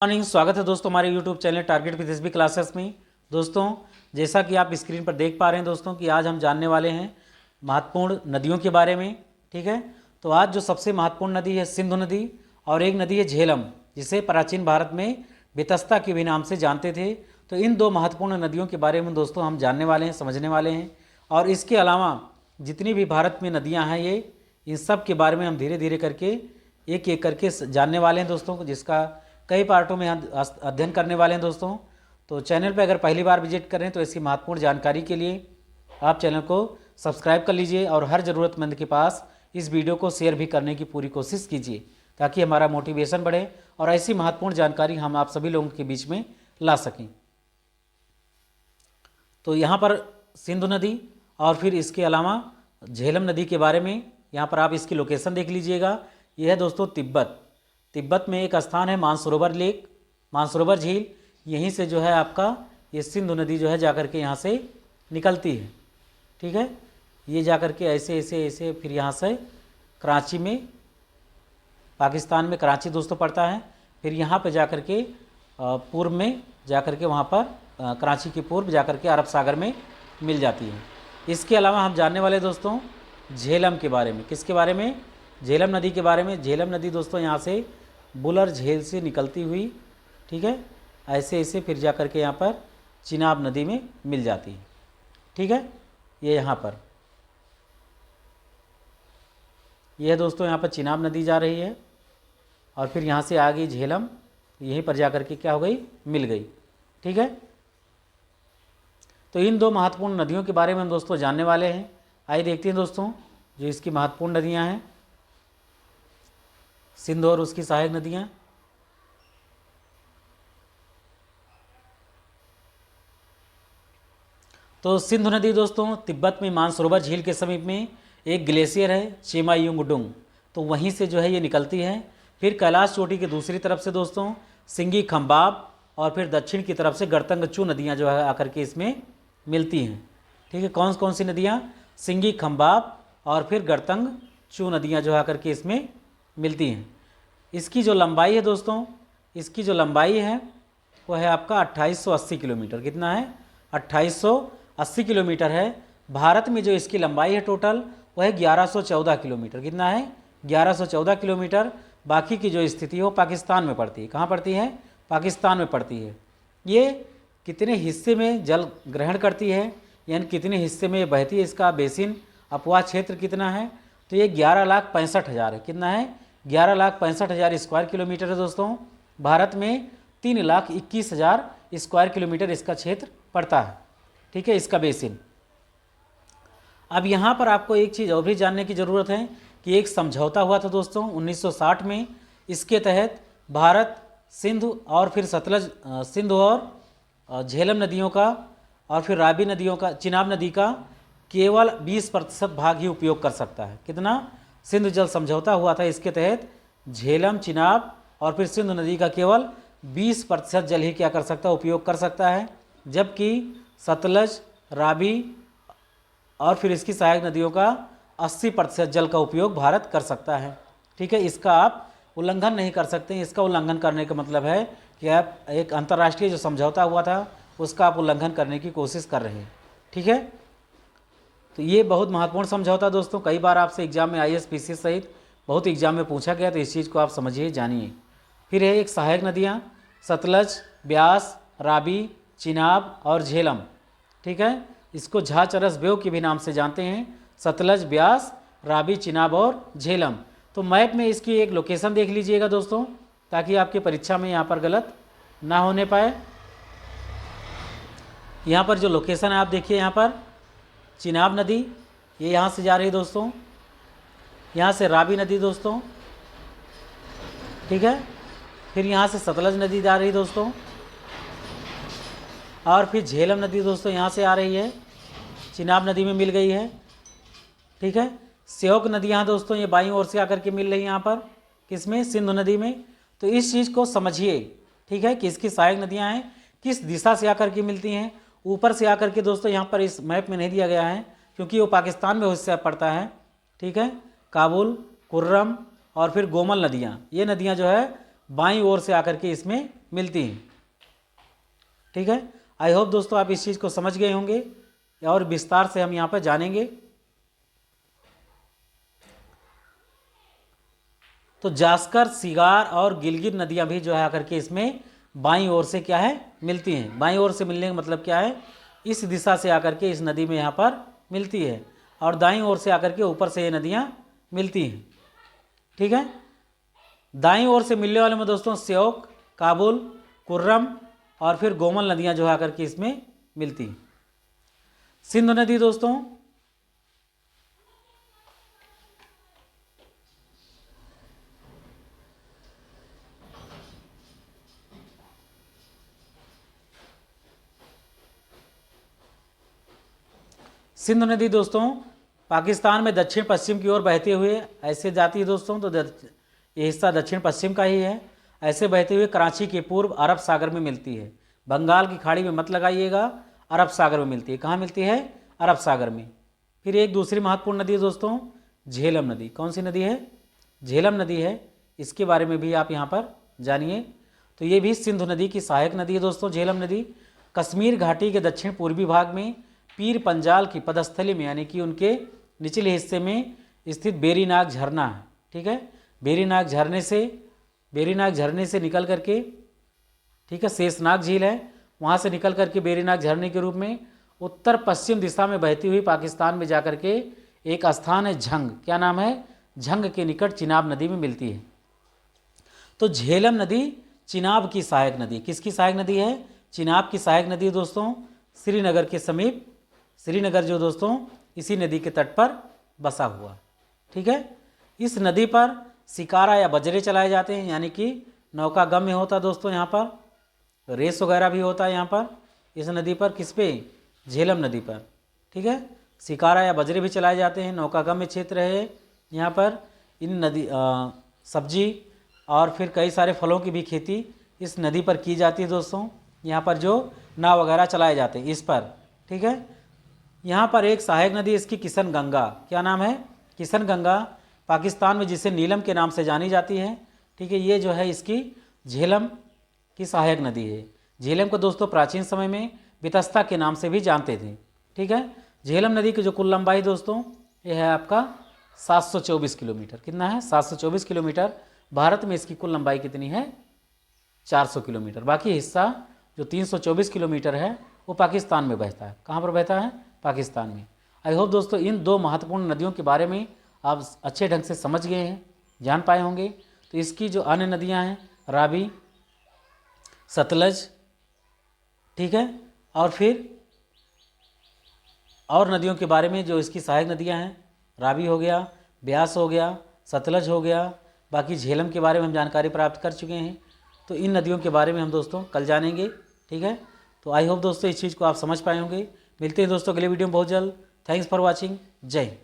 Morning, स्वागत है दोस्तों हमारे YouTube channel target with SB classes में। दोस्तों, जैसा कि आप स्क्रीन पर देख पा रहे हैं दोस्तों कि आज हम जानने वाले हैं महत्वपूर्ण नदियों के बारे में। ठीक है, तो आज जो सबसे महत्वपूर्ण नदी है सिंधु नदी, और एक नदी है झेलम, जिसे प्राचीन भारत में बेतस्ता के भी नाम से जानते थे। तो इन दो महत्वपूर्ण नदियों के बारे में दोस्तों हम जानने वाले हैं, समझने वाले हैं। और इसके अलावा जितनी भी भारत में नदियाँ हैं, ये इन सब के बारे में हम धीरे धीरे करके एक एक करके जानने वाले हैं दोस्तों, जिसका कई पार्टों में हम अध्ययन करने वाले हैं दोस्तों। तो चैनल पर अगर पहली बार विजिट करें तो इसकी महत्वपूर्ण जानकारी के लिए आप चैनल को सब्सक्राइब कर लीजिए और हर ज़रूरतमंद के पास इस वीडियो को शेयर भी करने की पूरी कोशिश कीजिए, ताकि हमारा मोटिवेशन बढ़े और ऐसी महत्वपूर्ण जानकारी हम आप सभी लोगों के बीच में ला सकें। तो यहाँ पर सिंधु नदी और फिर इसके अलावा झेलम नदी के बारे में यहाँ पर आप इसकी लोकेशन देख लीजिएगा। यह है दोस्तों तिब्बत में एक स्थान है मानसरोवर लेक, मानसरोवर झील। यहीं से जो है आपका ये सिंधु नदी जो है जाकर के यहाँ से निकलती है। ठीक है, ये जाकर के ऐसे ऐसे ऐसे फिर यहाँ से कराची में, पाकिस्तान में कराची दोस्तों पड़ता है। फिर यहाँ पे जाकर के पूर्व में जाकर के वहाँ पर कराची के पूर्व जाकर के अरब सागर में मिल जाती है। इसके अलावा हम जानने वाले दोस्तों झेलम के बारे में। किसके बारे में? झेलम नदी के बारे में। झेलम नदी दोस्तों यहाँ से बुलर झील से निकलती हुई, ठीक है, ऐसे ऐसे फिर जा कर के यहाँ पर चिनाब नदी में मिल जाती है। ठीक है, ये यहाँ पर यह दोस्तों यहाँ पर चिनाब नदी जा रही है और फिर यहाँ से आ गई झेलम, यहीं पर जा कर के क्या हो गई, मिल गई। ठीक है, तो इन दो महत्वपूर्ण नदियों के बारे में हम दोस्तों जानने वाले हैं। आइए देखते हैं दोस्तों जो इसकी महत्वपूर्ण नदियाँ हैं, सिंधु और उसकी सहायक नदियाँ। तो सिंधु नदी दोस्तों तिब्बत में मानसरोवर झील के समीप में एक ग्लेशियर है चेमायुंगडुंग, तो वहीं से जो है ये निकलती है। फिर कैलाश चोटी की दूसरी तरफ से दोस्तों सिंगी खम्बाब और फिर दक्षिण की तरफ से गड़तंगचू नदियाँ जो है आकर के इसमें मिलती हैं। ठीक है, कौन कौन सी नदियाँ? सिंगी खम्बाब और फिर गड़तंगचू नदियाँ जो आकर के इसमें मिलती हैं। इसकी जो लंबाई है दोस्तों, इसकी जो लंबाई है वो है आपका 2880 किलोमीटर। कितना है? 2880 किलोमीटर है। भारत में जो इसकी लंबाई है टोटल वो है 1114 किलोमीटर। कितना है? 1114 किलोमीटर। बाकी की जो स्थिति है वो पाकिस्तान में पड़ती है। कहाँ पड़ती है? पाकिस्तान में पड़ती है। ये कितने हिस्से में जल ग्रहण करती है, यानी कितने हिस्से में बहती है, इसका बेसिन अपवाह क्षेत्र कितना है? तो ये 11,65,000 है। कितना है? 11,65,000 स्क्वायर किलोमीटर है दोस्तों। भारत में 3,21,000 स्क्वायर किलोमीटर इसका क्षेत्र पड़ता है। ठीक है, इसका बेसिन। अब यहाँ पर आपको एक चीज़ और भी जानने की ज़रूरत है कि एक समझौता हुआ था दोस्तों 1960 में। इसके तहत भारत सिंधु और फिर सतलज, सिंधु और झेलम नदियों का और फिर रावी नदियों का, चिनाब नदी का केवल 20% भाग ही उपयोग कर सकता है। कितना? सिंधु जल समझौता हुआ था, इसके तहत झेलम, चिनाब और फिर सिंधु नदी का केवल 20% जल ही क्या कर सकता है, उपयोग कर सकता है, जबकि सतलज, रावी और फिर इसकी सहायक नदियों का 80% जल का उपयोग भारत कर सकता है। ठीक है, इसका आप उल्लंघन नहीं कर सकते। इसका उल्लंघन करने का मतलब है कि आप एक अंतर्राष्ट्रीय जो समझौता हुआ था उसका आप उल्लंघन करने की कोशिश कर रहे हैं। ठीक है, तो ये बहुत महत्वपूर्ण समझौता दोस्तों, कई बार आपसे एग्जाम में IAS PCS सहित बहुत एग्जाम में पूछा गया, तो इस चीज़ को आप समझिए, जानिए। फिर है एक सहायक नदियाँ सतलज, ब्यास, रावी, चिनाब और झेलम। ठीक है, इसको झाचरस बेव के भी नाम से जानते हैं। सतलज, ब्यास, रावी, चिनाब और झेलम। तो मैप में इसकी एक लोकेशन देख लीजिएगा दोस्तों, ताकि आपकी परीक्षा में यहाँ पर गलत ना होने पाए। यहाँ पर जो लोकेशन है आप देखिए, यहाँ पर चिनाब नदी ये यहाँ से जा रही है दोस्तों, यहाँ से रावी नदी दोस्तों, ठीक है, फिर यहाँ से सतलज नदी जा रही है दोस्तों, और फिर झेलम नदी दोस्तों यहाँ से आ रही है, चिनाब नदी में मिल गई है। ठीक है, स्योक नदी यहाँ दोस्तों ये बाईं ओर से आकर के मिल रही है, यहाँ पर किसमें? सिंधु नदी में। तो इस चीज़ को समझिए, ठीक है, कि इसकी सहायक नदियाँ हैं किस दिशा से आकर के मिलती हैं। ऊपर से आकर के दोस्तों यहाँ पर इस मैप में नहीं दिया गया है, क्योंकि वो पाकिस्तान में हिस्सा पड़ता है। ठीक है, काबुल, कुर्रम और फिर गोमल नदियाँ, ये नदियाँ जो है बाईं ओर से आकर के इसमें मिलती हैं। ठीक है, आई होप दोस्तों आप इस चीज़ को समझ गए होंगे और विस्तार से हम यहाँ पर जानेंगे। तो जास्कर, सिगार और गिलगित नदियाँ भी जो है आकर के इसमें बाईं ओर से क्या है मिलती हैं। बाईं ओर से मिलने का मतलब क्या है, इस दिशा से आकर के इस नदी में यहाँ पर मिलती है, और दाईं ओर से आकर के ऊपर से ये नदियाँ मिलती हैं। ठीक है, दाईं ओर से मिलने वाले में दोस्तों श्योक, काबुल, कुर्रम और फिर गोमल नदियाँ जो है आकर के इसमें मिलती हैं। सिंधु नदी दोस्तों, सिंधु नदी दोस्तों पाकिस्तान में दक्षिण पश्चिम की ओर बहते हुए ऐसे जाती है दोस्तों। तो ये हिस्सा दक्षिण पश्चिम का ही है। ऐसे बहते हुए कराची के पूर्व अरब सागर में मिलती है। बंगाल की खाड़ी में मत लगाइएगा, अरब सागर में मिलती है। कहाँ मिलती है? अरब सागर में। फिर एक दूसरी महत्वपूर्ण नदी है दोस्तों झेलम नदी। कौन सी नदी है? झेलम नदी है। इसके बारे में भी आप यहाँ पर जानिए। तो ये भी सिंधु नदी की सहायक नदी है दोस्तों झेलम नदी। कश्मीर घाटी के दक्षिण पूर्वी भाग में पीर पंजाल की पदस्थली में यानी कि उनके निचले हिस्से में स्थित बेरीनाग झरना है। ठीक है, बेरीनाग झरने से निकल करके, ठीक है, शेषनाग झील है, वहाँ से निकल करके बेरीनाग झरने के रूप में उत्तर पश्चिम दिशा में बहती हुई पाकिस्तान में जाकर के एक स्थान है झंग। क्या नाम है? झंग के निकट चिनाब नदी में मिलती है। तो झेलम नदी चिनाब की सहायक नदी। किसकी सहायक नदी है? चिनाब की सहायक नदी दोस्तों श्रीनगर के समीप। श्रीनगर जो दोस्तों इसी नदी के तट पर बसा हुआ। ठीक है, इस नदी पर शिकारा या बजरे चलाए जाते हैं, यानी कि नौका गम्य होता है दोस्तों। यहाँ पर रेस वगैरह भी होता है यहाँ पर इस नदी पर। किस पे? झेलम नदी पर। ठीक है, शिकारा या बजरे भी चलाए जाते हैं। नौका गम्य क्षेत्र है यहाँ पर। इन नदी सब्जी और फिर कई सारे फलों की भी खेती इस नदी पर की जाती है दोस्तों। यहाँ पर जो नाव वगैरह चलाए जाते हैं इस पर। ठीक है, यहाँ पर एक सहायक नदी इसकी किशन गंगा। क्या नाम है? किशन गंगा, पाकिस्तान में जिसे नीलम के नाम से जानी जाती है। ठीक है, ये जो है इसकी झेलम की सहायक नदी है। झेलम को दोस्तों प्राचीन समय में बितस्ता के नाम से भी जानते थे। ठीक है, झेलम नदी की जो कुल लंबाई दोस्तों ये है आपका 724 किलोमीटर। कितना है? 724 किलोमीटर। भारत में इसकी कुल लंबाई कितनी है? 400 किलोमीटर। बाकी हिस्सा जो 324 किलोमीटर है वो पाकिस्तान में बहता है। कहाँ पर बहता है? पाकिस्तान में। आई होप दोस्तों इन दो महत्वपूर्ण नदियों के बारे में आप अच्छे ढंग से समझ गए हैं, जान पाए होंगे। तो इसकी जो अन्य नदियाँ हैं रावी, सतलज, ठीक है, और फिर और नदियों के बारे में जो इसकी सहायक नदियाँ हैं, रावी हो गया, ब्यास हो गया, सतलज हो गया, बाकी झेलम के बारे में हम जानकारी प्राप्त कर चुके हैं। तो इन नदियों के बारे में हम दोस्तों कल जानेंगे। ठीक है, तो आई होप दोस्तों इस चीज़ को आप समझ पाए होंगे। मिलते हैं दोस्तों अगले वीडियो में बहुत जल्द। Thanks for watching. जय हिंद।